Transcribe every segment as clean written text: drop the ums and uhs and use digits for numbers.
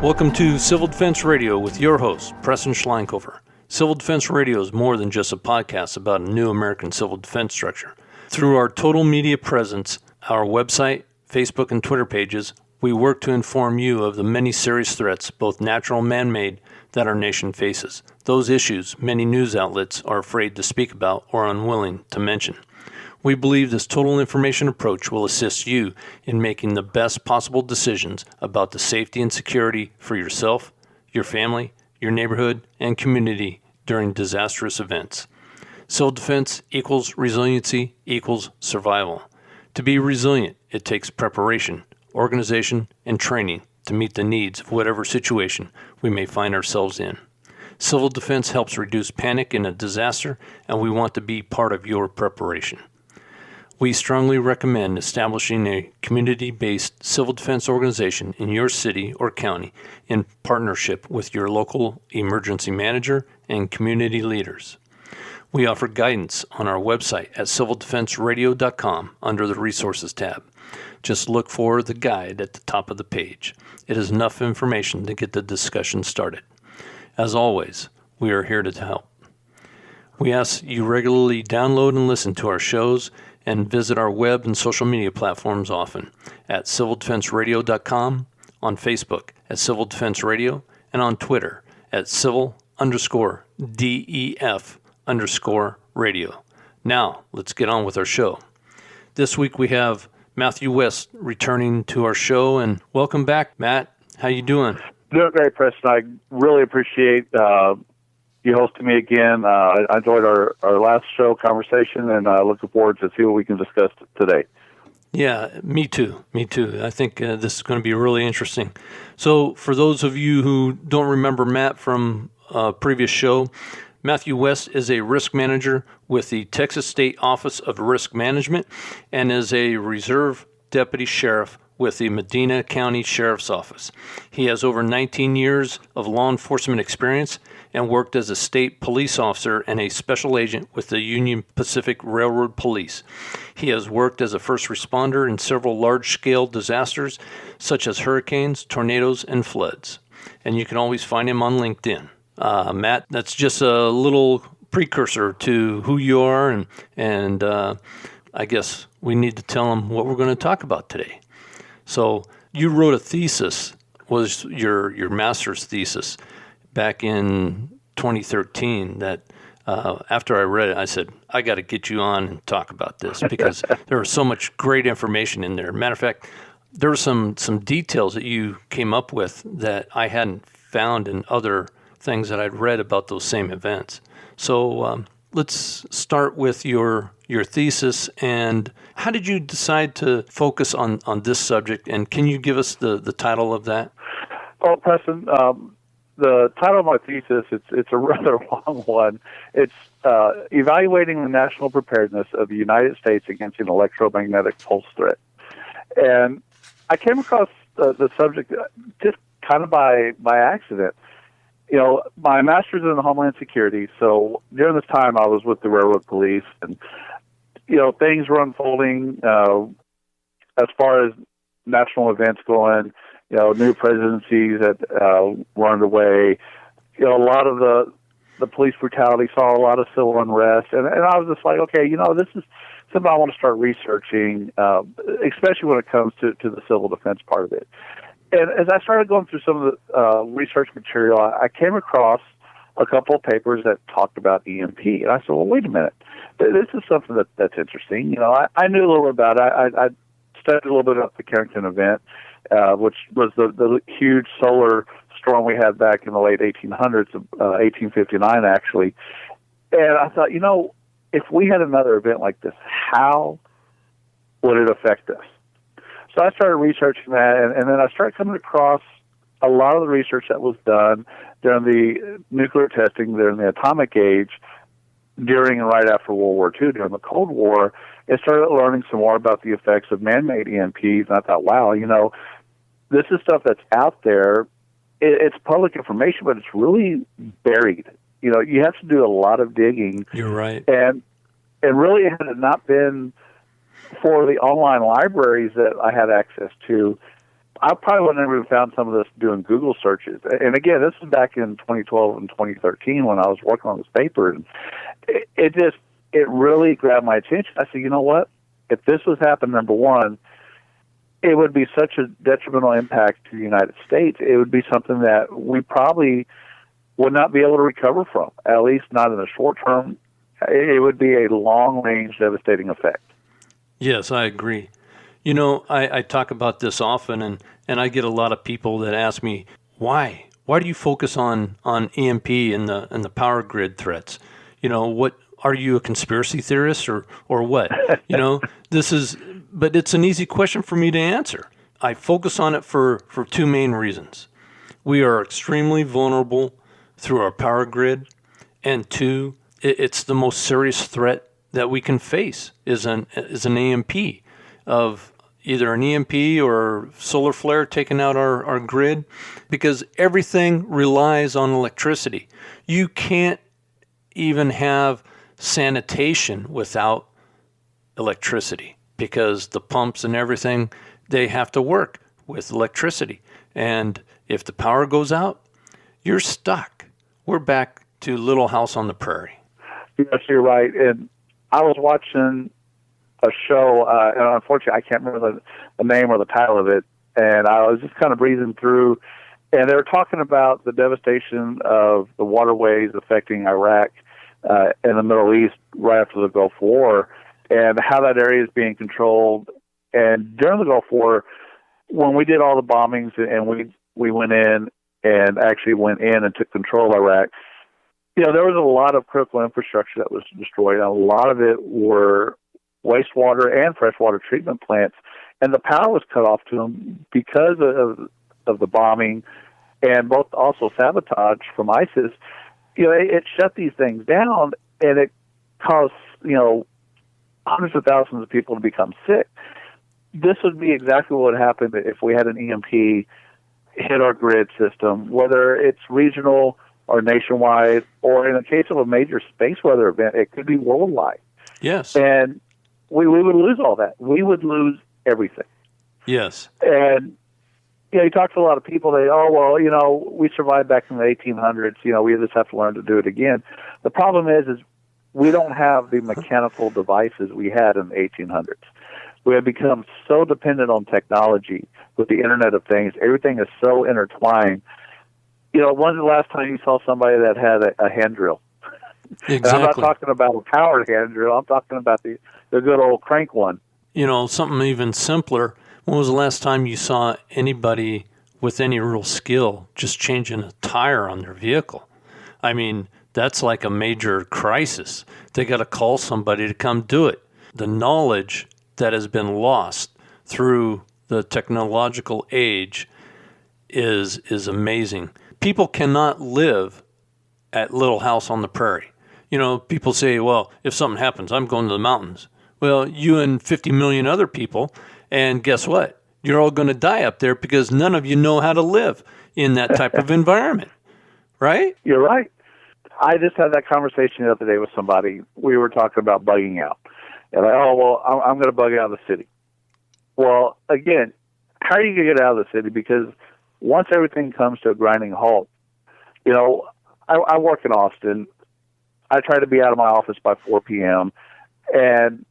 Welcome to Civil Defense Radio with your host, Preston Schleinkofer. Civil Defense Radio is more than just a podcast about a new American civil defense structure. Through our total media presence, our website, Facebook, and Twitter pages, we work to inform you of the many serious threats, both natural and man-made, that our nation faces. Those issues many news outlets are afraid to speak about or unwilling to mention. We believe this total information approach will assist you in making the best possible decisions about the safety and security for yourself, your family, your neighborhood, and community during disastrous events. Civil defense equals resiliency equals survival. To be resilient, it takes preparation, organization, and training to meet the needs of whatever situation we may find ourselves in. Civil defense helps reduce panic in a disaster, and we want to be part of your preparation. We strongly recommend establishing a community-based civil defense organization in your city or county in partnership with your local emergency manager and community leaders. We offer guidance on our website at civildefenseradio.com under the Resources tab. Just look for the guide at the top of the page. It is enough information to get the discussion started. As always, we are here to help. We ask you regularly download and listen to our shows and visit our web and social media platforms often at civildefenseradio.com, on Facebook at Civil Defense Radio, and on Twitter at civil_DEF_radio. Now, let's get on with our show. This week we have Matthew West returning to our show, and welcome back, Matt. How you doing? Doing great, Preston. I really appreciate you hosting me again. I enjoyed our last show conversation, and looking forward to see what we can discuss today. Yeah, me too. I think this is going to be really interesting. So for those of you who don't remember Matt from a previous show, Matthew West is a risk manager with the Texas State Office of Risk Management and is a reserve deputy sheriff with the Medina County Sheriff's Office. He has over 19 years of law enforcement experience and worked as a state police officer and a special agent with the Union Pacific Railroad Police. He has worked as a first responder in several large-scale disasters, such as hurricanes, tornadoes, and floods. And you can always find him on LinkedIn. Matt, that's just a little precursor to who you are, and I guess we need to tell them what we're going to talk about today. So you wrote a thesis, was your master's thesis, back in 2013 that after I read it, I said, I got to get you on and talk about this because there was so much great information in there. Matter of fact, there were some details that you came up with that I hadn't found in other things that I'd read about those same events. So let's start with your thesis, and how did you decide to focus on this subject, and can you give us the title of that? Well, Preston, the title of my thesis, it's a rather long one. It's Evaluating the National Preparedness of the United States Against an Electromagnetic Pulse Threat. And I came across the subject just kind of by accident. You know, my master's in Homeland Security, so during this time I was with the Railroad Police, and, you know, things were unfolding as far as national events going. You know, new presidencies that were underway. You know, a lot of the police brutality, saw a lot of civil unrest, and I was just like, okay, you know, this is something I want to start researching, especially when it comes to the civil defense part of it. And as I started going through some of the research material, I came across a couple of papers that talked about EMP, and I said, well, wait a minute, this is something that's interesting. You know, I knew a little bit about it. I studied a little bit about the Carrington event, which was the huge solar storm we had back in the late 1800s, 1859 actually. And I thought, you know, if we had another event like this, how would it affect us? So I started researching that, and then I started coming across a lot of the research that was done during the nuclear testing, during the atomic age, during and right after World War II, during the Cold War, and started learning some more about the effects of man-made EMPs. And I thought, wow, you know, this is stuff that's out there. It's public information, but it's really buried. You know, you have to do a lot of digging. You're right. And really, had it not been for the online libraries that I had access to, I probably would have never found some of this doing Google searches. And again, this is back in 2012 and 2013 when I was working on this paper. And it really grabbed my attention. I said, you know what? If this was happening, number one, it would be such a detrimental impact to the United States. It would be something that we probably would not be able to recover from, at least not in the short term. It would be a long-range devastating effect. Yes, I agree. You know, I talk about this often, and I get a lot of people that ask me, why? Why do you focus on EMP and the power grid threats? You know, what are you, a conspiracy theorist or what? You know, but it's an easy question for me to answer. I focus on it for two main reasons. We are extremely vulnerable through our power grid, and two, it's the most serious threat that we can face is an EMP of either an EMP or solar flare taking out our grid, because everything relies on electricity. You can't even have sanitation without electricity, because the pumps and everything, they have to work with electricity. And if the power goes out, you're stuck. We're back to Little House on the Prairie. Yes, you're right. And I was watching a show, and unfortunately I can't remember the name or the title of it, and I was just kind of breezing through, and they were talking about the devastation of the waterways affecting Iraq and the Middle East right after the Gulf War, and how that area is being controlled. And during the Gulf War, when we did all the bombings and we went in and actually went in and took control of Iraq, you know, there was a lot of critical infrastructure that was destroyed. A lot of it were wastewater and freshwater treatment plants, and the power was cut off to them because of the bombing and both also sabotage from ISIS. You know, it shut these things down, and it caused, you know, hundreds of thousands of people to become sick. This would be exactly what would happen if we had an EMP hit our grid system, whether it's regional or nationwide, or in the case of a major space weather event, it could be worldwide. Yes. And we would lose all that. We would lose everything. Yes. And, you know, you talk to a lot of people, well, you know, we survived back in the 1800s, you know, we just have to learn to do it again. The problem is we don't have the mechanical devices we had in the 1800s. We have become so dependent on technology with the Internet of Things. Everything is so intertwined. You know, when's the last time you saw somebody that had a hand drill? Exactly. And I'm not talking about a powered hand drill. I'm talking about the good old crank one. You know, something even simpler. When was the last time you saw anybody with any real skill just changing a tire on their vehicle? I mean, that's like a major crisis. They got to call somebody to come do it. The knowledge that has been lost through the technological age is amazing. People cannot live at Little House on the Prairie. You know, people say, well, if something happens, I'm going to the mountains. Well, you and 50 million other people, and guess what? You're all going to die up there because none of you know how to live in that type of environment, right? You're right. I just had that conversation the other day with somebody. We were talking about bugging out. And I'm going to bug out of the city. Well, again, how are you going to get out of the city? Because once everything comes to a grinding halt, you know, I work in Austin. I try to be out of my office by 4 p.m., and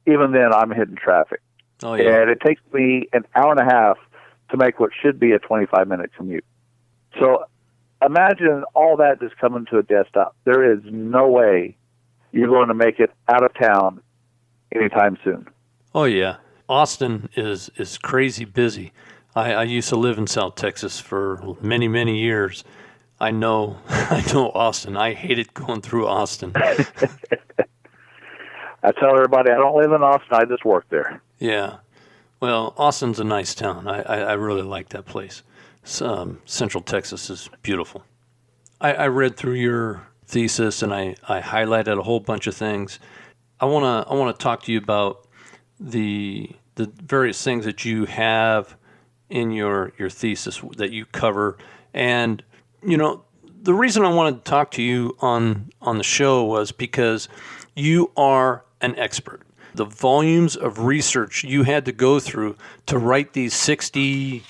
even then I'm hitting traffic. Oh, yeah. And it takes me an hour and a half to make what should be a 25-minute commute. So imagine all that just coming to a dead stop. There is no way you're going to make it out of town anytime soon. Oh, yeah. Austin is crazy busy. I used to live in South Texas for many, many years. I know Austin. I hated going through Austin. I tell everybody I don't live in Austin. I just work there. Yeah. Well, Austin's a nice town. I really like that place. Central Texas is beautiful. I read through your thesis and I highlighted a whole bunch of things. I want to talk to you about the various things that you have in your thesis that you cover. And, you know, the reason I wanted to talk to you on the show was because you are an expert. The volumes of research you had to go through to write these 60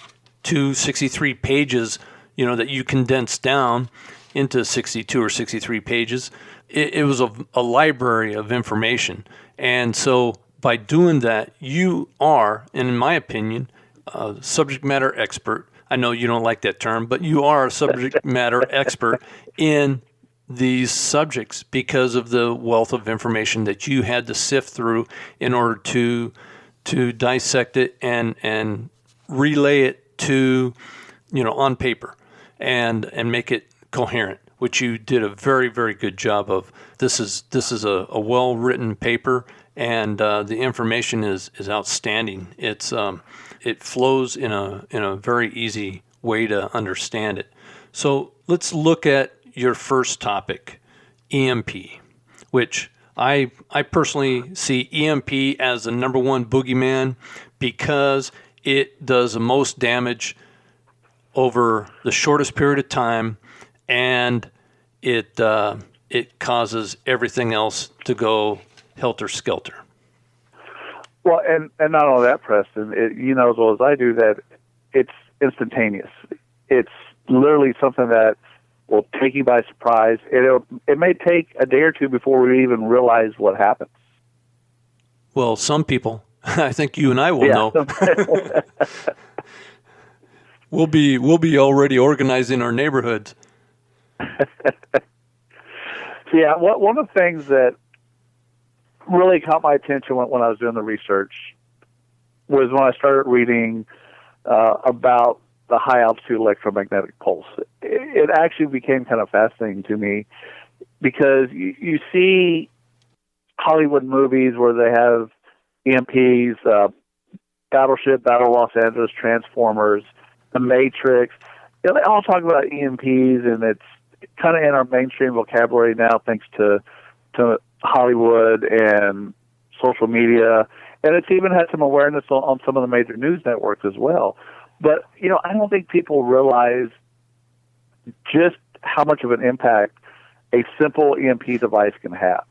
63 pages, that you condensed down into 62 or 63 pages. It was a library of information. And so by doing that, you are, and in my opinion, a subject matter expert. I know you don't like that term, but you are a subject matter expert in these subjects because of the wealth of information that you had to sift through in order to dissect it and relay it to, on paper and make it coherent, which you did a very, very good job of. This is a well-written paper, and the information is outstanding. It flows in a very easy way to understand it. So let's look at your first topic, EMP, which I personally see EMP as the number one boogeyman because it does the most damage over the shortest period of time, and it causes everything else to go helter-skelter. Well, and not only that, Preston, you know as well as I do that it's instantaneous. It's literally something that will take you by surprise. It may take a day or two before we even realize what happens. Well, some people, I think you and I will know. We'll be already organizing our neighborhoods. Yeah, one of the things that really caught my attention when I was doing the research was when I started reading about the high-altitude electromagnetic pulse. It actually became kind of fascinating to me because you see Hollywood movies where they have EMPs, Battleship, Battle Los Angeles, Transformers, The Matrix. They all talk about EMPs, and it's kind of in our mainstream vocabulary now thanks to Hollywood and social media, and it's even had some awareness on some of the major news networks as well. But, I don't think people realize just how much of an impact a simple EMP device can have.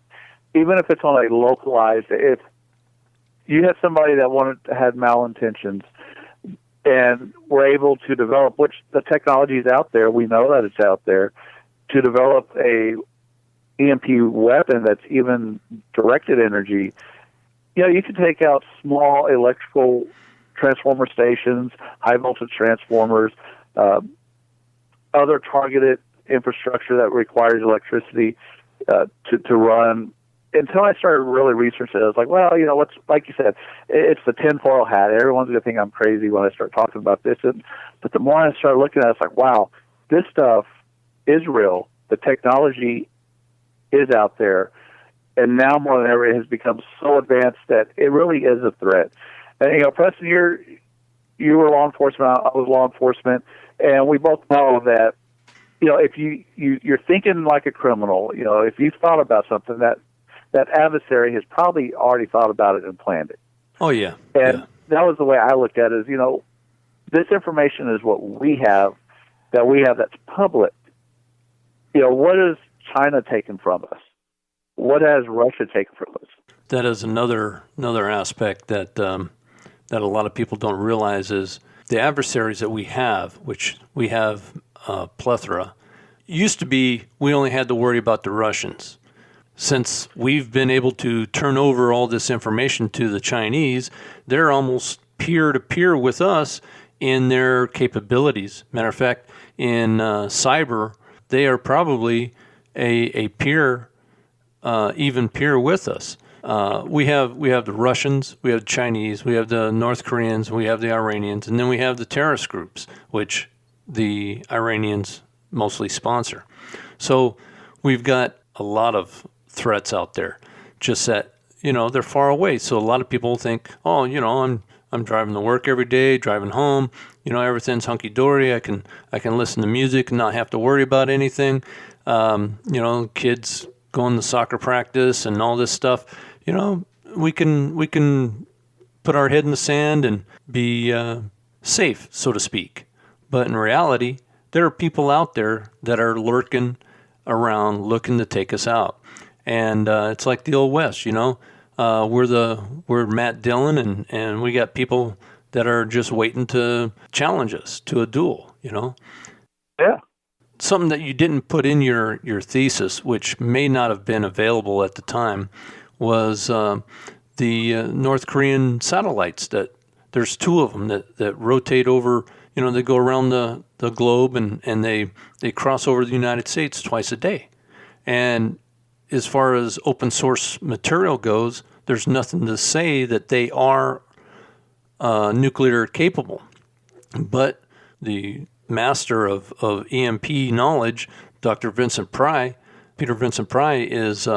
Even if it's on a localized, if you had somebody that had malintentions and were able to develop, which the technology is out there, we know that it's out there, to develop a EMP weapon that's even directed energy, you can take out small electrical transformer stations, high voltage transformers, other targeted infrastructure that requires electricity to run. Until I started really researching it, I was like, well, what's, like you said, it's the tinfoil hat. Everyone's going to think I'm crazy when I start talking about this. But the more I started looking at it, it's like, wow, this stuff is real. The technology is out there. And now more than ever, it has become so advanced that it really is a threat. And, Preston, you were law enforcement, I was law enforcement, and we both know that, if you're thinking like a criminal, if you've thought about something, that adversary has probably already thought about it and planned it. Oh, yeah. And that was the way I looked at it, is, this information is what we have that's public. What has China taken from us? What has Russia taken from us? That is another aspect that a lot of people don't realize is the adversaries that we have, which we have a plethora. Used to be we only had to worry about the Russians. Since we've been able to turn over all this information to the Chinese, they're almost peer-to-peer with us in their capabilities. Matter of fact, in cyber, they are probably a peer, even peer with us. We have the Russians, we have the Chinese, we have the North Koreans, we have the Iranians, and then we have the terrorist groups, which the Iranians mostly sponsor. So we've got a lot of threats out there, just that, they're far away. So a lot of people think, oh, I'm driving to work every day, driving home, everything's hunky-dory. I can listen to music and not have to worry about anything. Kids going to soccer practice and all this stuff. We can put our head in the sand and be safe, so to speak. But in reality, there are people out there that are lurking around looking to take us out. And it's like the old West, we're Matt Dillon, and we got people that are just waiting to challenge us to a duel, Yeah. Something that you didn't put in your thesis, which may not have been available at the time, was the North Korean satellites. That there's two of them that rotate over, they go around the globe and they cross over the United States twice a day. And as far as open source material goes, there's nothing to say that they are nuclear capable. But the master of EMP knowledge, Dr. Peter Vincent Pry, is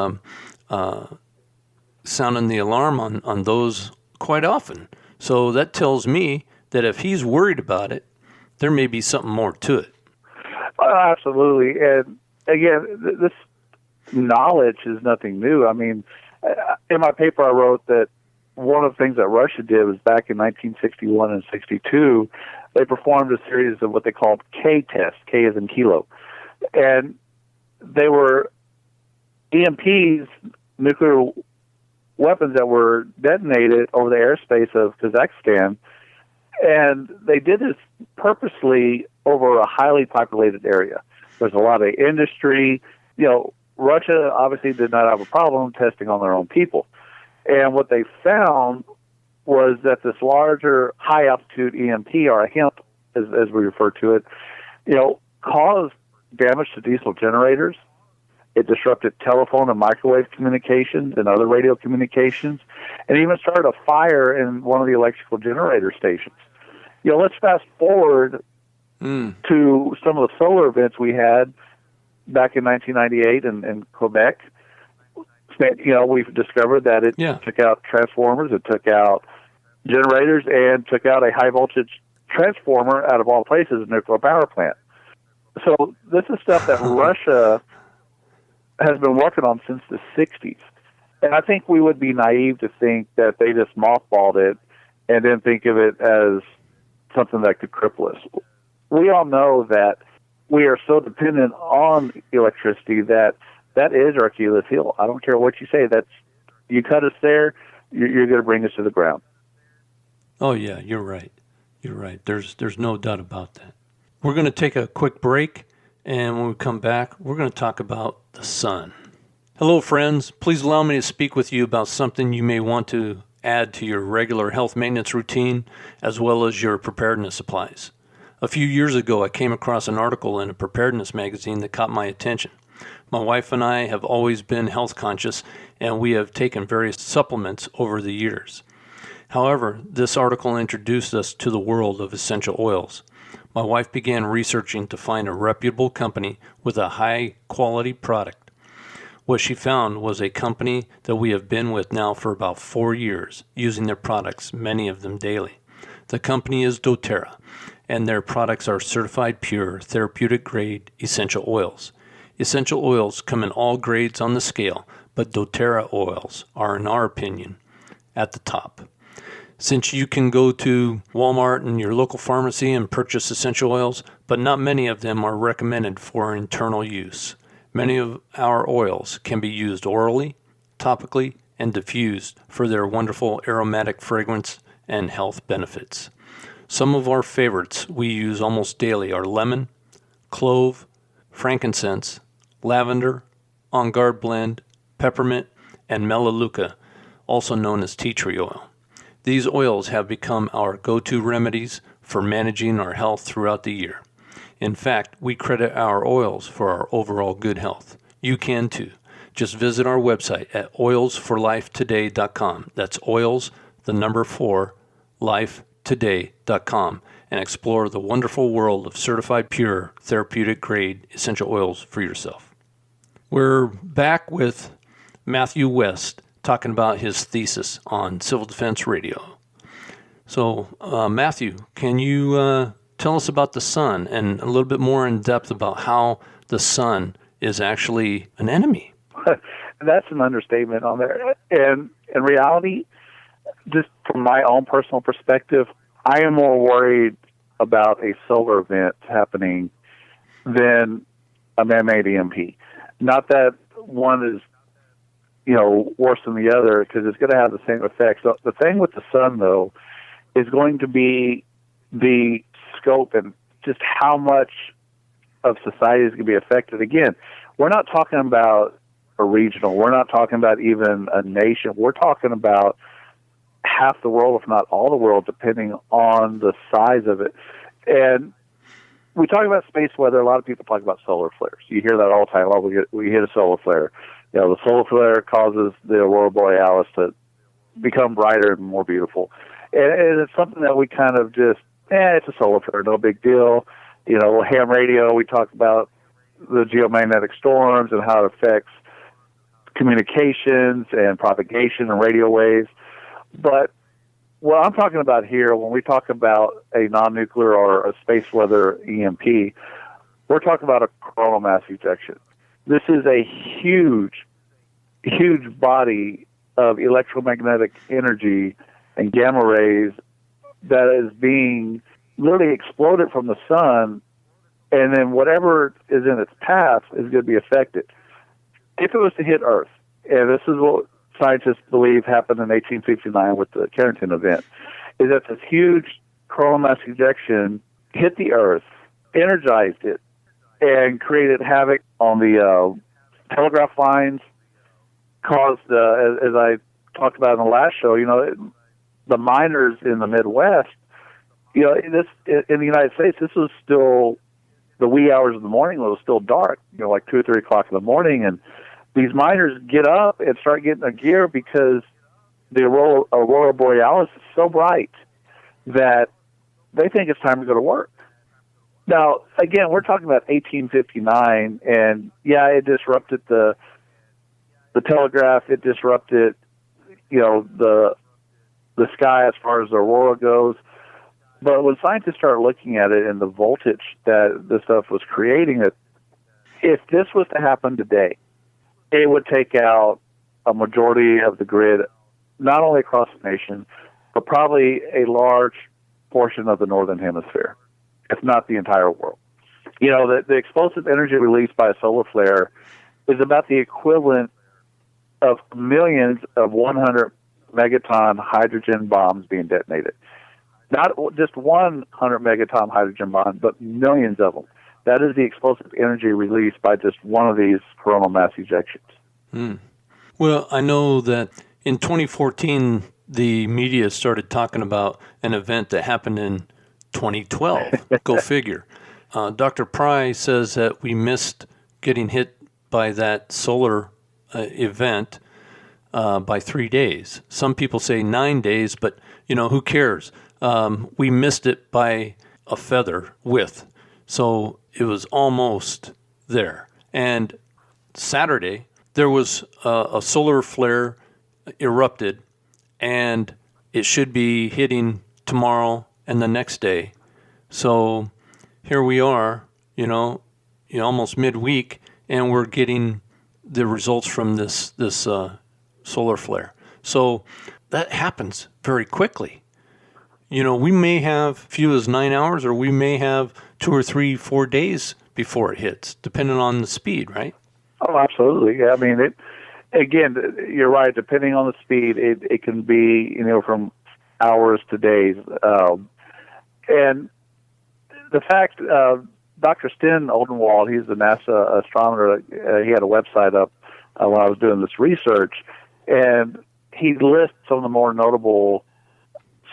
sounding the alarm on those quite often. So that tells me that if he's worried about it, there may be something more to it. Absolutely. And again, this knowledge is nothing new. I mean, in my paper, I wrote that one of the things that Russia did was back in 1961 and 62, they performed a series of what they called K tests, K as in kilo. And they were EMPs, nuclear weapons that were detonated over the airspace of Kazakhstan. And they did this purposely over a highly populated area. There's a lot of industry. Russia obviously did not have a problem testing on their own people. And what they found was that this larger high-altitude EMP, or a HIMP, as we refer to it, caused damage to diesel generators. It disrupted telephone and microwave communications and other radio communications, and even started a fire in one of the electrical generator stations. Let's fast forward to some of the solar events we had back in 1998 in Quebec. We've discovered that it took out transformers, it took out generators, and took out a high-voltage transformer out of all places, a nuclear power plant. So this is stuff that Russia has been working on since the 60s. And I think we would be naive to think that they just mothballed it and then think of it as something that could cripple us. We all know that we are so dependent on electricity that is our Achilles heel. I don't care what you say. You cut us there, you're going to bring us to the ground. Oh yeah, you're right. You're right. There's no doubt about that. We're going to take a quick break, and when we come back, we're going to talk about the sun. Hello, friends. Please allow me to speak with you about something you may want to add to your regular health maintenance routine, as well as your preparedness supplies. A few years ago, I came across an article in a preparedness magazine that caught my attention. My wife and I have always been health conscious, and we have taken various supplements over the years. However, this article introduced us to the world of essential oils. My wife began researching to find a reputable company with a high-quality product. What she found was a company that we have been with now for about 4 years, using their products, many of them daily. The company is doTERRA, and their products are certified pure, therapeutic-grade essential oils. Essential oils come in all grades on the scale, but doTERRA oils are, in our opinion, at the top. Since you can go to Walmart and your local pharmacy and purchase essential oils, but not many of them are recommended for internal use. Many of our oils can be used orally, topically, and diffused for their wonderful aromatic fragrance and health benefits. Some of our favorites we use almost daily are lemon, clove, frankincense, lavender, On Guard blend, peppermint, and melaleuca, also known as tea tree oil. These oils have become our go-to remedies for managing our health throughout the year. In fact, we credit our oils for our overall good health. You can too. Just visit our website at oilsforlifetoday.com. That's oils, the number 4, lifetoday.com, and explore the wonderful world of certified pure, therapeutic-grade essential oils for yourself. We're back with Matthew West talking about his thesis on Civil Defense Radio. So, Matthew, can you tell us about the sun and a little bit more in depth about how the sun is actually an enemy? That's an understatement on there. And in reality, just from my own personal perspective, I am more worried about a solar event happening than a man-made EMP. Not that one is, worse than the other, because it's going to have the same effects. So the thing with the sun, though, is going to be the scope and just how much of society is going to be affected. Again, we're not talking about a regional. We're not talking about even a nation. We're talking about half the world, if not all the world, depending on the size of it. And we talk about space weather. A lot of people talk about solar flares. You hear that all the time. Oh, we hit a solar flare. The solar flare causes the aurora borealis to become brighter and more beautiful. And it's something that we kind of just, it's a solar flare, no big deal. Ham radio, we talk about the geomagnetic storms and how it affects communications and propagation and radio waves. But what I'm talking about here, when we talk about a non-nuclear or a space weather EMP, we're talking about a coronal mass ejection. This is a huge, huge body of electromagnetic energy and gamma rays that is being literally exploded from the sun, and then whatever is in its path is going to be affected. If it was to hit Earth, and this is what scientists believe happened in 1859 with the Carrington event, is that this huge coronal mass ejection hit the Earth, energized it, and created havoc on the telegraph lines, caused, as I talked about in the last show, the miners in the Midwest, this in the United States, this was still the wee hours of the morning. It was still dark, like 2 or 3 o'clock in the morning, and these miners get up and start getting their gear because the aurora borealis is so bright that they think it's time to go to work. Now, again, we're talking about 1859, and it disrupted the telegraph. It disrupted, the sky as far as the aurora goes. But when scientists started looking at it and the voltage that this stuff was creating, if this was to happen today, it would take out a majority of the grid, not only across the nation, but probably a large portion of the northern hemisphere, if not the entire world. The explosive energy released by a solar flare is about the equivalent of millions of 100 megaton hydrogen bombs being detonated. Not just 100 megaton hydrogen bomb, but millions of them. That is the explosive energy released by just one of these coronal mass ejections. Well, I know that in 2014, the media started talking about an event that happened in 2012. Go figure. Dr. Pry says that we missed getting hit by that solar event by 3 days. Some people say 9 days, but, who cares? We missed it by a feather width. So it was almost there. And Saturday, there was a solar flare erupted, and it should be hitting tomorrow and the next day. So here we are, almost midweek, and we're getting the results from this solar flare. So that happens very quickly. We may have few as 9 hours, or we may have 2 or 3, 4 days before it hits, depending on the speed, right? Oh, absolutely. I mean, again, you're right. Depending on the speed, it can be, from hours to days. And the fact, Dr. Sten Oldenwald, he's the NASA astronomer. He had a website up when I was doing this research, and he lists some of the more notable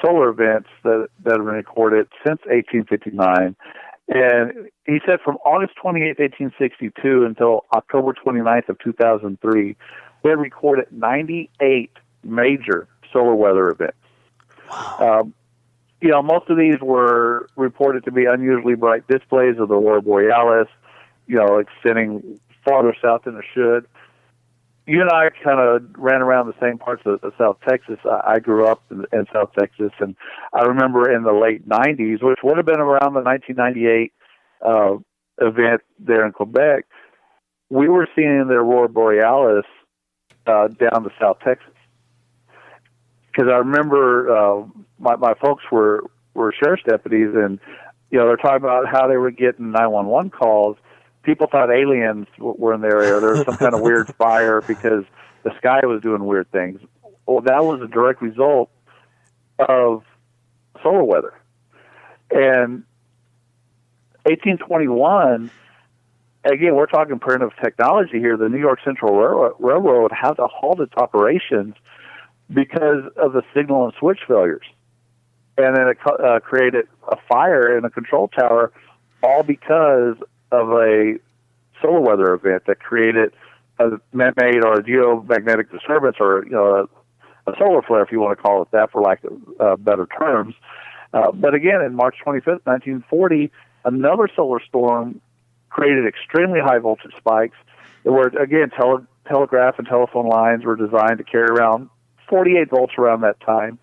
solar events that have been recorded since 1859. And he said from August 28, 1862 until October 29th of 2003, they had recorded 98 major solar weather events. Wow. Most of these were reported to be unusually bright displays of the aurora borealis, extending farther south than it should. You and I kind of ran around the same parts of South Texas. I grew up in South Texas, and I remember in the late 90s, which would have been around the 1998 event there in Quebec, we were seeing the aurora borealis down to South Texas. Because I remember my folks were sheriff's deputies, and they're talking about how they were getting 911 calls. People thought aliens were in their area. There was some kind of weird fire because the sky was doing weird things. Well, that was a direct result of solar weather. And 1821, again, we're talking primitive technology here. The New York Central Railroad had to halt its operations because of the signal and switch failures. And then it created a fire in a control tower, all because of a solar weather event that created a man-made or a geomagnetic disturbance, or a solar flare, if you want to call it that, for lack of better terms. But again, in March 25th, 1940, another solar storm created extremely high voltage spikes. Where again, telegraph and telephone lines were designed to carry around 48 volts around that time.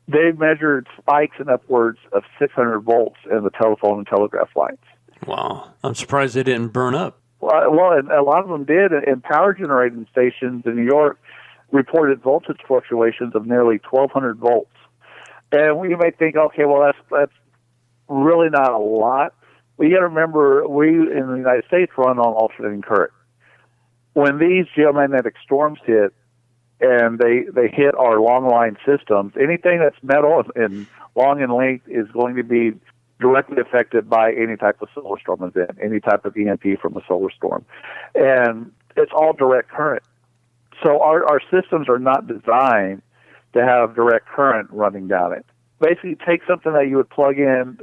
They measured spikes in upwards of 600 volts in the telephone and telegraph lines. Wow. I'm surprised they didn't burn up. Well, and a lot of them did, and power generating stations in New York reported voltage fluctuations of nearly 1,200 volts. And we may think, okay, well, that's really not a lot. But you got to remember, we in the United States run on alternating current. When these geomagnetic storms hit, and they hit our long line systems, anything that's metal and long in length is going to be directly affected by any type of solar storm event, any type of EMP from a solar storm. And it's all direct current. So our systems are not designed to have direct current running down it. Basically, take something that you would plug in,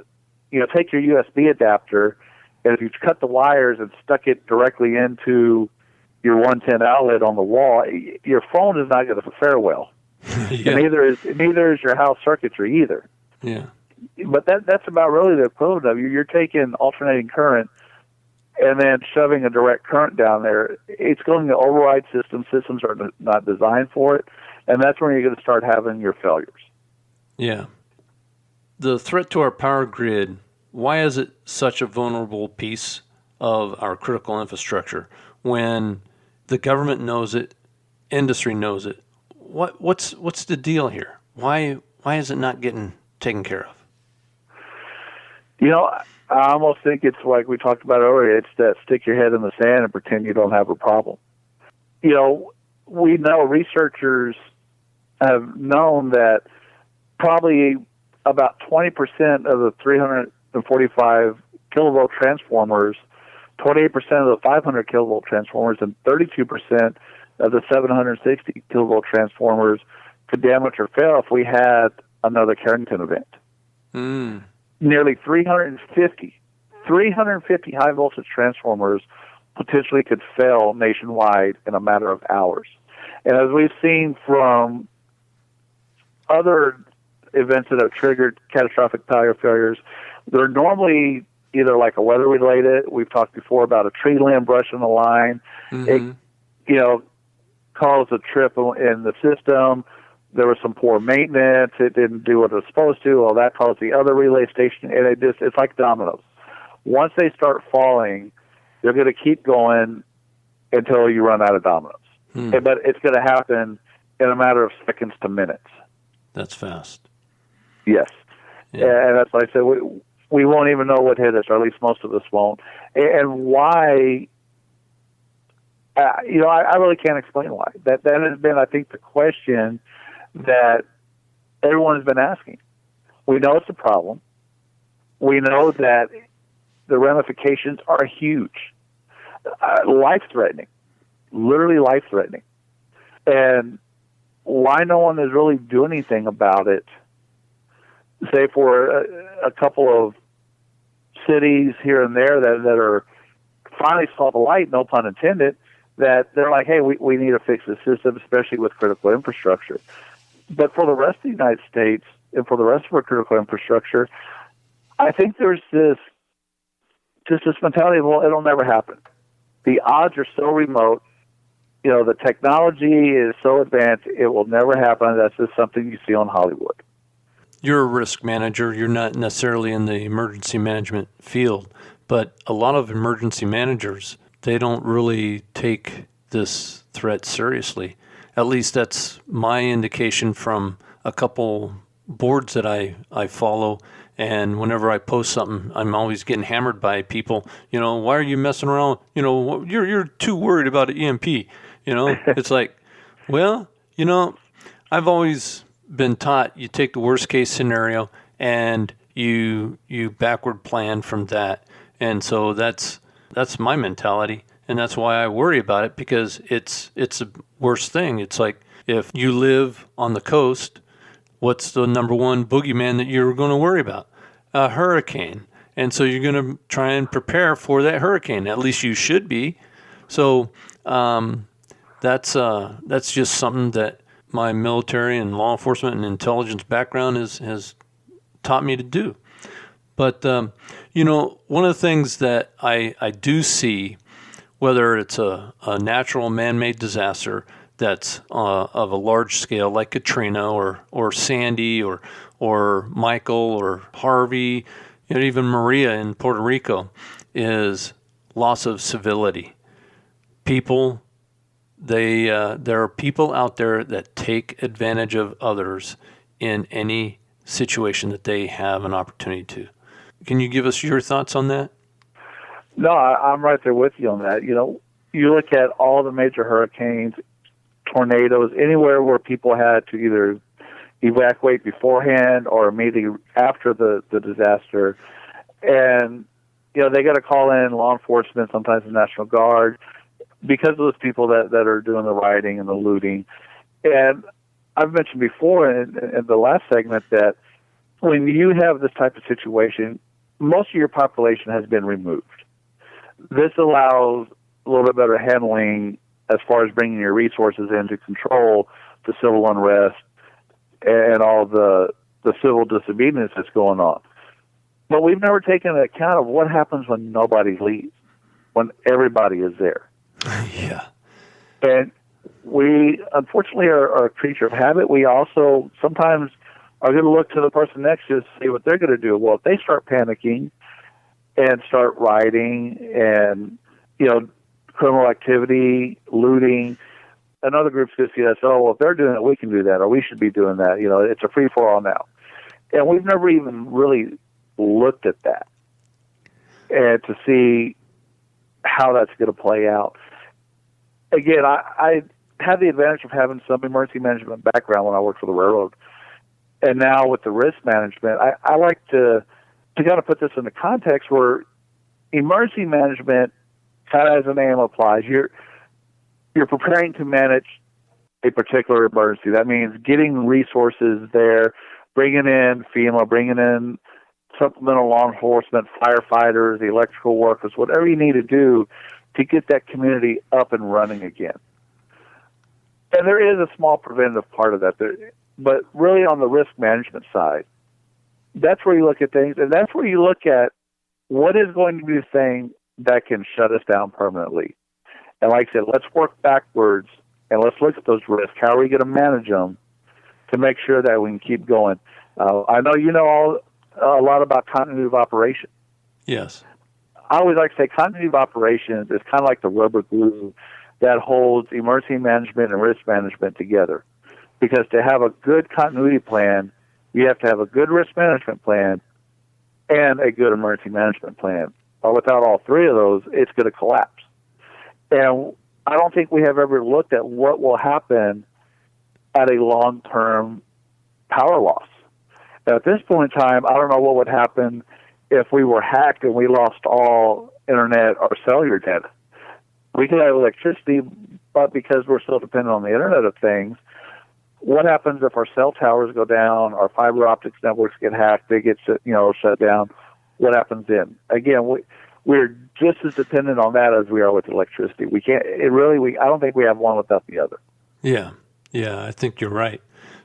take your USB adapter, and if you cut the wires and stuck it directly into your 110 outlet on the wall, your phone is not going to fare well. Yeah. Neither is your house circuitry either. Yeah. But that's about really the equivalent of you're taking alternating current and then shoving a direct current down there. It's going to override systems. Systems are not designed for it, and that's when you're going to start having your failures. Yeah. The threat to our power grid, why is it such a vulnerable piece of our critical infrastructure when the government knows it, industry knows it? What's the deal here? Why is it not getting taken care of? I almost think it's like we talked about earlier. It's that stick your head in the sand and pretend you don't have a problem. We know researchers have known that probably about 20% of the 345 kilovolt transformers, 28% of the 500 kilovolt transformers, and 32% of the 760 kilovolt transformers could damage or fail if we had another Carrington event. Nearly 350 high voltage transformers potentially could fail nationwide in a matter of hours. And as we've seen from other events that have triggered catastrophic power failures, they're normally either like a weather related. We've talked before about a tree limb brushing the line. Mm-hmm. It caused a trip in the system. There was some poor maintenance. It didn't do what it was supposed to. Well, that caused the other relay station, and it's like dominoes. Once they start falling, they're going to keep going until you run out of dominoes. But it's going to happen in a matter of seconds to minutes. That's fast. Yes. Yeah. And that's like I said, we won't even know what hit us, or at least most of us won't. And why, I really can't explain why. That has been, I think, the question that everyone has been asking. We know it's a problem. We know that the ramifications are huge, life-threatening, literally life-threatening. And why no one is really doing anything about it, say for a couple of cities here and there that are finally saw the light, no pun intended, that they're like, hey, we need to fix the system, especially with critical infrastructure. But for the rest of the United States and for the rest of our critical infrastructure, I think there's this mentality of, well, it'll never happen. The odds are so remote. The technology is so advanced, it will never happen. That's just something you see on Hollywood. You're a risk manager. You're not necessarily in the emergency management field, but a lot of emergency managers, they don't really take this threat seriously. At least that's my indication from a couple boards that I follow. And whenever I post something, I'm always getting hammered by people. Why are you messing around? You're too worried about an EMP. It's like, well, I've always been taught you take the worst case scenario and you backward plan from that. And so that's my mentality, and that's why I worry about it, because it's a worse thing. It's like, if you live on the coast, what's the number one boogeyman that you're going to worry about? A hurricane. And so you're going to try and prepare for that hurricane. At least you should be. So that's just something that my military and law enforcement and intelligence background has taught me to do. But, one of the things that I do see, whether it's a natural man-made disaster that's of a large scale, like Katrina or Sandy or Michael or Harvey, even Maria in Puerto Rico, is loss of civility. People, there are people out there that take advantage of others in any situation that they have an opportunity to. Can you give us your thoughts on that? No, I'm right there with you on that. You look at all the major hurricanes, tornadoes, anywhere where people had to either evacuate beforehand or immediately after the disaster. And, they got to call in law enforcement, sometimes the National Guard, because of those people that are doing the rioting and the looting. And I've mentioned before in the last segment that when you have this type of situation, most of your population has been removed. This allows a little bit better handling as far as bringing your resources in to control the civil unrest and all the civil disobedience that's going on. But we've never taken account of what happens when nobody leaves, when everybody is there. Yeah. And we, unfortunately, are a creature of habit. We also sometimes are going to look to the person next to us to see what they're going to do. Well, if they start panicking and start rioting and, criminal activity, looting, another group's going to see us, if they're doing it, we can do that, or we should be doing that. It's a free-for-all now. And we've never even really looked at that and to see how that's going to play out. Again, I had the advantage of having some emergency management background when I worked for the railroad. And now with the risk management, I like to kind of put this in the context where emergency management, kind of as the name applies, you're preparing to manage a particular emergency. That means getting resources there, bringing in FEMA, bringing in supplemental law enforcement, firefighters, the electrical workers, whatever you need to do to get that community up and running again. And there is a small preventative part of that. But really on the risk management side, that's where you look at things, and that's where you look at what is going to be the thing that can shut us down permanently. And like I said, let's work backwards, and let's look at those risks. How are we going to manage them to make sure that we can keep going? I know you know a lot about continuity of operation. Yes. I always like to say continuity of operations is kind of like the rubber glue that holds emergency management and risk management together. Because to have a good continuity plan, you have to have a good risk management plan and a good emergency management plan. Or without all three of those, it's going to collapse. And I don't think we have ever looked at what will happen at a long-term power loss. Now, at this point in time, I don't know what would happen if we were hacked and we lost all internet or cellular data. We could have electricity, but because we're still dependent on the Internet of Things, what happens if our cell towers go down, our fiber optics networks get hacked, they get shut down? What happens then? Again, we're just as dependent on that as we are with electricity. We can't. I don't think we have one without the other. Yeah, I think you're right.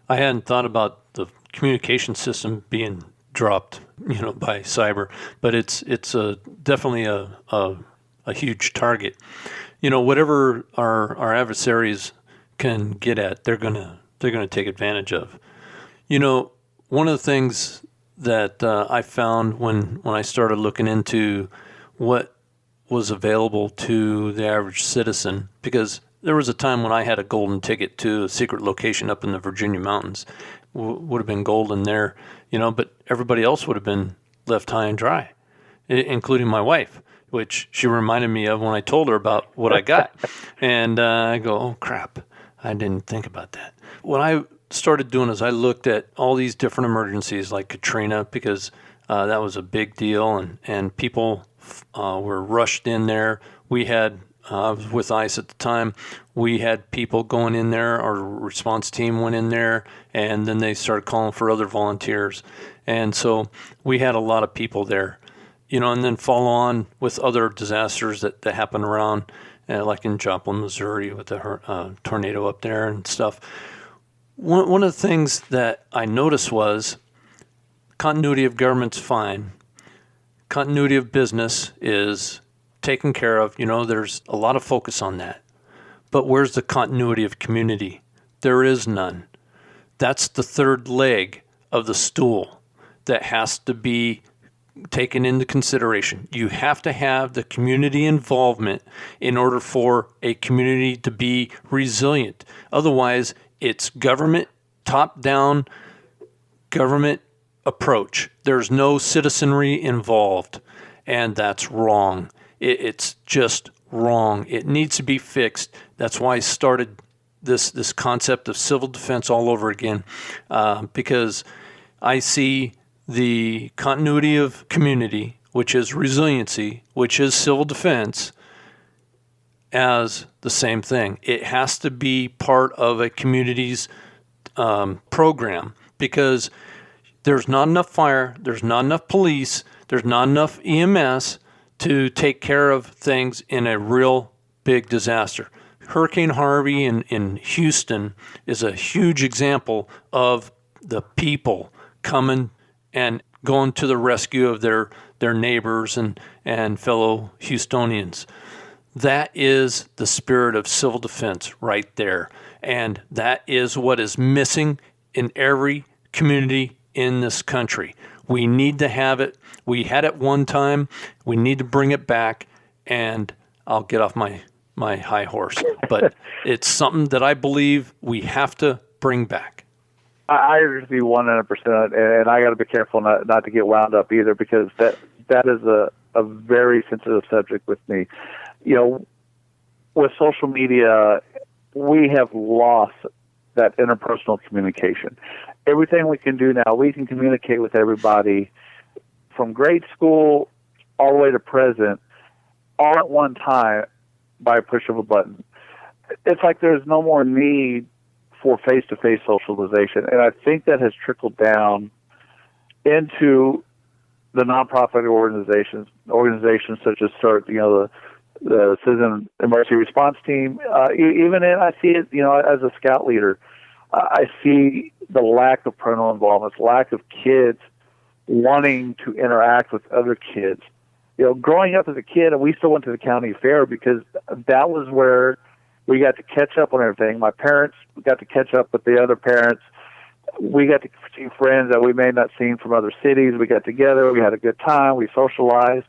I hadn't thought about the communication system being dropped, by cyber, but it's definitely a huge target. Whatever our adversaries can get at, they're gonna take advantage of. One of the things that I found when I started looking into what was available to the average citizen, because there was a time when I had a golden ticket to a secret location up in the Virginia mountains. Would have been golden there, but everybody else would have been left high and dry, including my wife, which she reminded me of when I told her about what I got. And I go, oh, crap, I didn't think about that. When I started doing is I looked at all these different emergencies like Katrina, because that was a big deal, and people were rushed in there. We had, I was with ICE at the time, we had people going in there, our response team went in there, and then they started calling for other volunteers. And so we had a lot of people there, and then follow on with other disasters that happen around, like in Joplin, Missouri, with the tornado up there and stuff. One of the things that I noticed was continuity of government's fine. Continuity of business is taken care of. There's a lot of focus on that. But where's the continuity of community? There is none. That's the third leg of the stool that has to be taken into consideration. You have to have the community involvement in order for a community to be resilient. Otherwise, it's government, top-down government approach. There's no citizenry involved, and that's wrong. It's just wrong. It needs to be fixed. That's why I started this concept of civil defense all over again, because I see the continuity of community, which is resiliency, which is civil defense, as the same thing. It has to be part of a community's program, because there's not enough fire, there's not enough police, there's not enough EMS to take care of things in a real big disaster. Hurricane Harvey in Houston is a huge example of the people coming and going to the rescue of their neighbors and fellow Houstonians. That is the spirit of civil defense right there. And that is what is missing in every community in this country. We need to have it. We had it one time. We need to bring it back. And I'll get off my high horse. But it's something that I believe we have to bring back. I agree with you 100%, and I got to be careful not to get wound up either, because that is a very sensitive subject with me. With social media, we have lost that interpersonal communication. Everything we can do now, we can communicate with everybody from grade school all the way to present, all at one time by a push of a button. It's like there's no more need for face-to-face socialization, and I think that has trickled down into the nonprofit organizations such as the Citizen Emergency Response Team. Even I see it, as a scout leader, I see the lack of parental involvement, lack of kids wanting to interact with other kids. Growing up as a kid, we still went to the county fair because that was where we got to catch up on everything. My parents got to catch up with the other parents. We got to see friends that we may not seen from other cities. We got together. We had a good time. We socialized.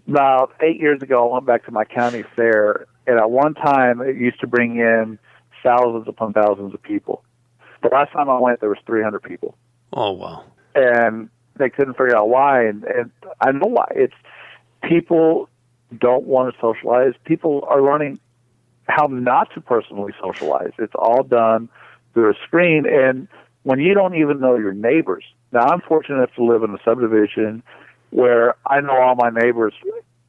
About 8 years ago, I went back to my county fair, and at one time, it used to bring in thousands upon thousands of people. The last time I went, there was 300 people. Oh, wow. And they couldn't figure out why, and I know why. It's people don't want to socialize. People are learning how not to personally socialize. It's all done through a screen, and when you don't even know your neighbors. Now, I'm fortunate enough to live in a subdivision where I know all my neighbors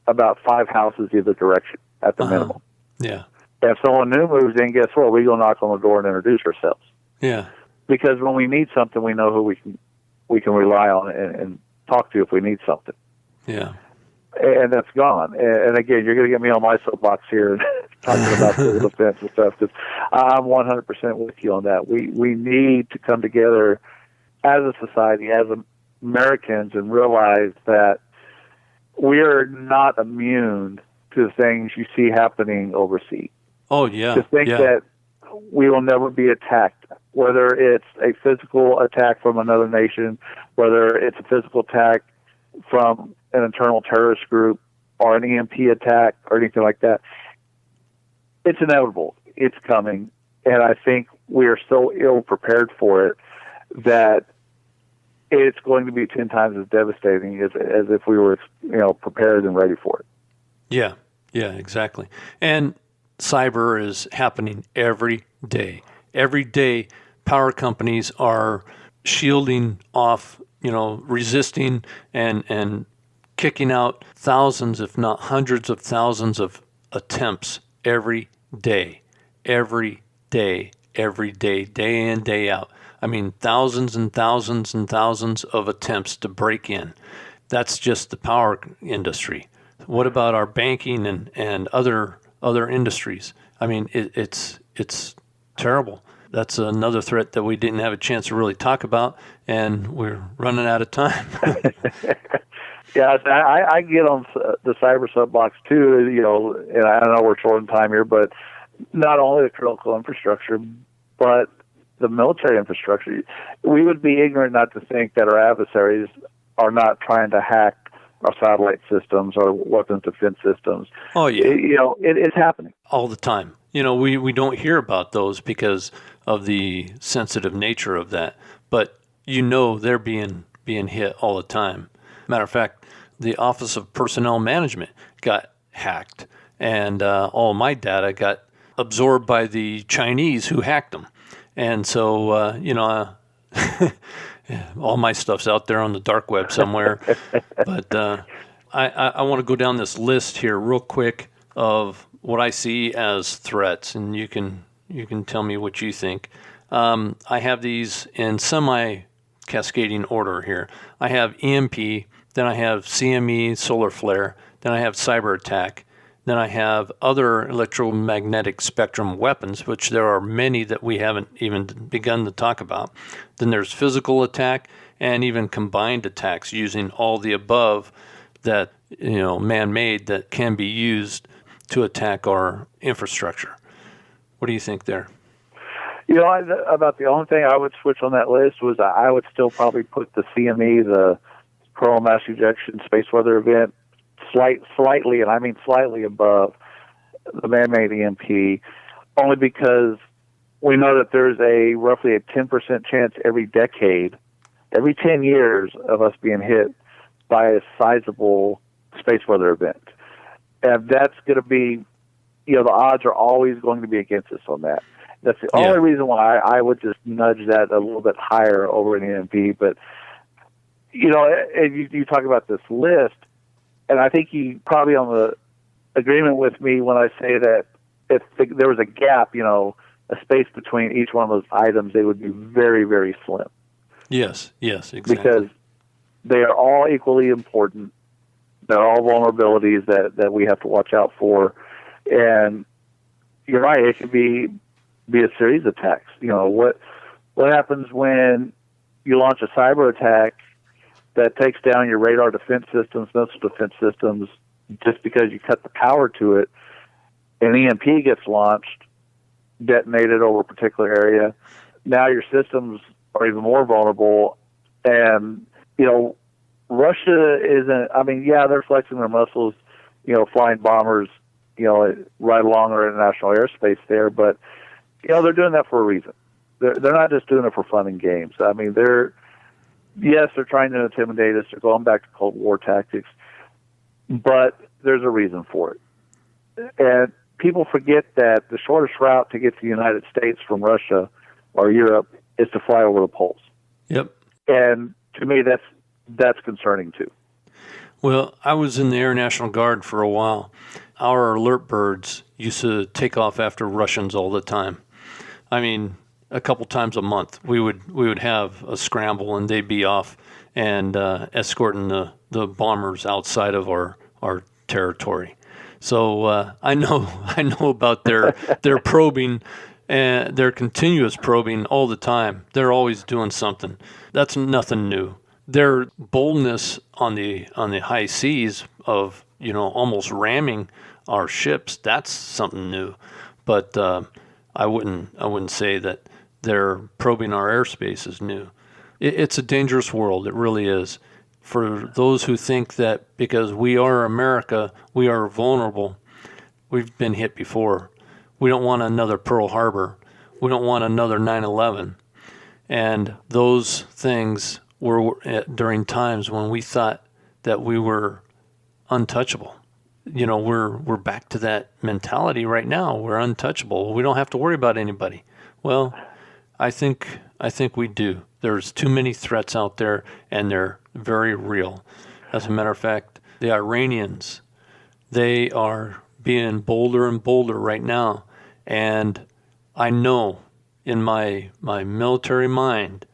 about 5 houses either direction at the minimum. Yeah. And if someone new moves in, guess what? We go knock on the door and introduce ourselves. Yeah. Because when we need something, we know who we can rely on and talk to if we need something. Yeah. And that's gone. And again, you're going to get me on my soapbox here talking about civil defense and stuff, because I'm 100% with you on that. We need to come together as a society, as Americans, and realize that we are not immune to the things you see happening overseas. Oh, yeah. To think that we will never be attacked, whether it's a physical attack from another nation, whether it's a physical attack from an internal terrorist group or an EMP attack or anything like that. It's inevitable. It's coming. And I think we are so ill prepared for it that it's going to be 10 times as devastating as if we were, prepared and ready for it. Yeah, exactly. And cyber is happening every day. Every day, power companies are shielding off, resisting and kicking out thousands, if not hundreds of thousands of attempts every day, day in, day out. I mean, thousands and thousands and thousands of attempts to break in. That's just the power industry. What about our banking and other industries? I mean, it's terrible. That's another threat that we didn't have a chance to really talk about, and we're running out of time. Yeah, I get on the cyber soapbox too, and I know we're short on time here, but not only the critical infrastructure, but the military infrastructure. We would be ignorant not to think that our adversaries are not trying to hack our satellite systems or weapons defense systems. Oh, yeah. It's happening. All the time. We don't hear about those because of the sensitive nature of that, but they're being hit all the time. Matter of fact, the Office of Personnel Management got hacked, and all my data got absorbed by the Chinese who hacked them. And so, all my stuff's out there on the dark web somewhere. But I want to go down this list here real quick of what I see as threats, and you can tell me what you think. I have these in semi-cascading order here. I have EMP, then I have CME, solar flare, then I have cyber attack, then I have other electromagnetic spectrum weapons, which there are many that we haven't even begun to talk about. Then there's physical attack and even combined attacks using all the above that, man-made that can be used to attack our infrastructure. What do you think there? About the only thing I would switch on that list was I would still probably put the CME, the coronal mass ejection space weather event, slightly, and I mean slightly above the man-made EMP, only because we know that there's roughly a 10% chance every decade, every 10 years of us being hit by a sizable space weather event. And that's going to be, the odds are always going to be against us on that. That's the only reason why I would just nudge that a little bit higher over an EMP. But, and you talk about this list, and I think you probably on the agreement with me when I say that if there was a gap, a space between each one of those items, they would be very, very slim. Yes, exactly. Because they are all equally important. They're all vulnerabilities that we have to watch out for. And you're right, it could be a series of attacks. What happens when you launch a cyber attack that takes down your radar defense systems, missile defense systems, just because you cut the power to it? An EMP gets launched, detonated over a particular area. Now your systems are even more vulnerable. And, Russia isn't, they're flexing their muscles, flying bombers, right along our international airspace there, but, they're doing that for a reason. They're not just doing it for fun and games. They're trying to intimidate us. They're going back to Cold War tactics, but there's a reason for it. And people forget that the shortest route to get to the United States from Russia or Europe is to fly over the poles. Yep. And to me, that's concerning too. Well, I was in the Air National Guard for a while. Our alert birds used to take off after Russians all the time. A couple times a month, we would have a scramble, and they'd be off and escorting the bombers outside of our territory. So I know about their probing and their continuous probing all the time. They're always doing something. That's nothing new. Their boldness on the high seas of almost ramming our ships, that's something new. But I wouldn't say that they're probing our airspace is new. It's a dangerous world. It really is. For those who think that because we are America, we are vulnerable, we've been hit before. We don't want another Pearl Harbor. We don't want another 9/11. And those things were during times when we thought that we were untouchable. We're back to that mentality right now. We're untouchable. We don't have to worry about anybody. Well, I think we do. There's too many threats out there, and they're very real. As a matter of fact, the Iranians, they are being bolder and bolder right now. And I know in my military mind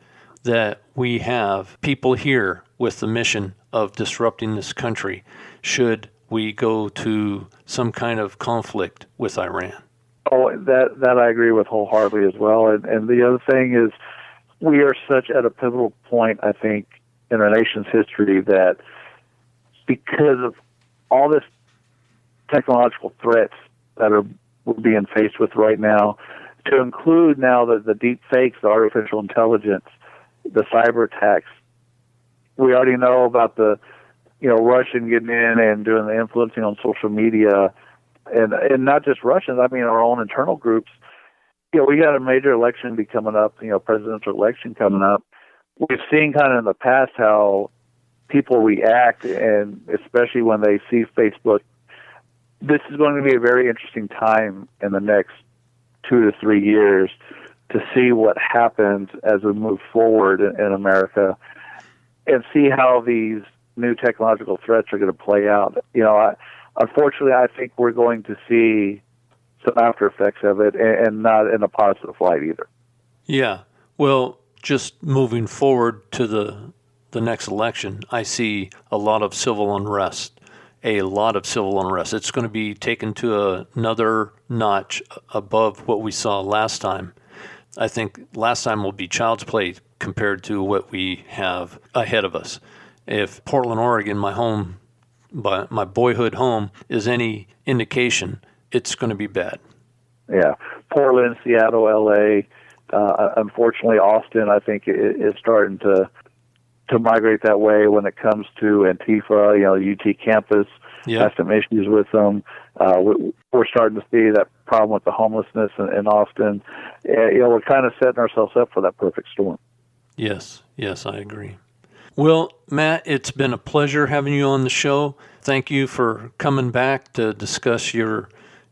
that we have people here with the mission of disrupting this country should we go to some kind of conflict with Iran. Oh, that I agree with wholeheartedly as well. And the other thing is, we are such at a pivotal point, I think, in our nation's history that because of all this technological threats that we're being faced with right now, to include now the deep fakes, the artificial intelligence, the cyber attacks. We already know about the, Russian getting in and doing the influencing on social media, and not just Russians. I mean, our own internal groups. We got a major election be coming up. Presidential election coming up. We've seen kind of in the past how people react, and especially when they see Facebook. This is going to be a very interesting time in the next 2 to 3 years to see what happens as we move forward in America and see how these new technological threats are going to play out. Unfortunately, I think we're going to see some after effects of it, and not in a positive light either. Yeah. Well, just moving forward to the next election, I see a lot of civil unrest. It's going to be taken to another notch above what we saw last time. I think last time will be child's play compared to what we have ahead of us. If Portland, Oregon, my boyhood home, is any indication, it's going to be bad. Yeah. Portland, Seattle, L.A., unfortunately, Austin, I think, is starting to migrate that way when it comes to Antifa. UT campus has some issues with them. We're starting to see that problem with the homelessness in Austin. We're kind of setting ourselves up for that perfect storm. Yes, I agree. Well, Matt, it's been a pleasure having you on the show. Thank you for coming back to discuss your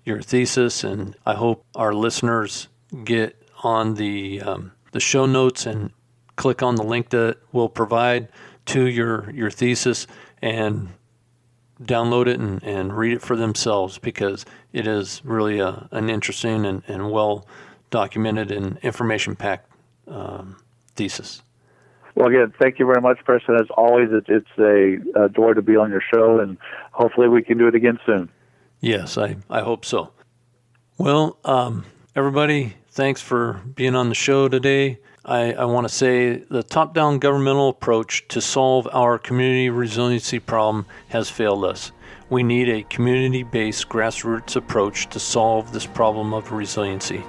thesis, and I hope our listeners get on the show notes and click on the link that we'll provide to your thesis and download it and read it for themselves, because it is really an interesting and well documented and information-packed thesis. Well, again, thank you very much, Preston. As always, it's a joy to be on your show, and hopefully we can do it again soon. Yes, I hope so. Well, everybody, thanks for being on the show today. I want to say the top-down governmental approach to solve our community resiliency problem has failed us. We need a community-based grassroots approach to solve this problem of resiliency.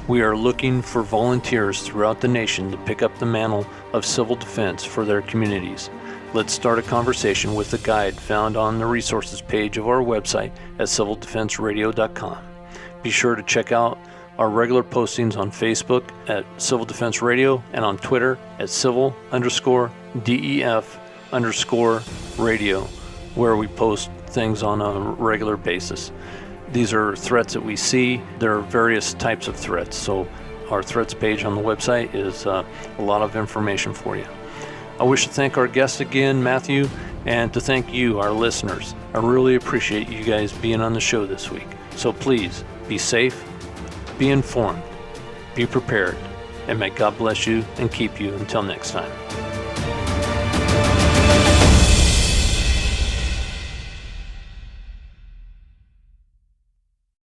We are looking for volunteers throughout the nation to pick up the mantle of civil defense for their communities. Let's start a conversation with the guide found on the resources page of our website at civildefenseradio.com. Be sure to check out our regular postings on Facebook at Civil Defense Radio and on Twitter at civil_DEF_radio, where we post things on a regular basis. These are threats that we see. There are various types of threats, so our threats page on the website is a lot of information for you. I wish to thank our guest again, Matthew, and to thank you, our listeners. I really appreciate you guys being on the show this week. So please, be safe, be informed, be prepared, and may God bless you and keep you until next time.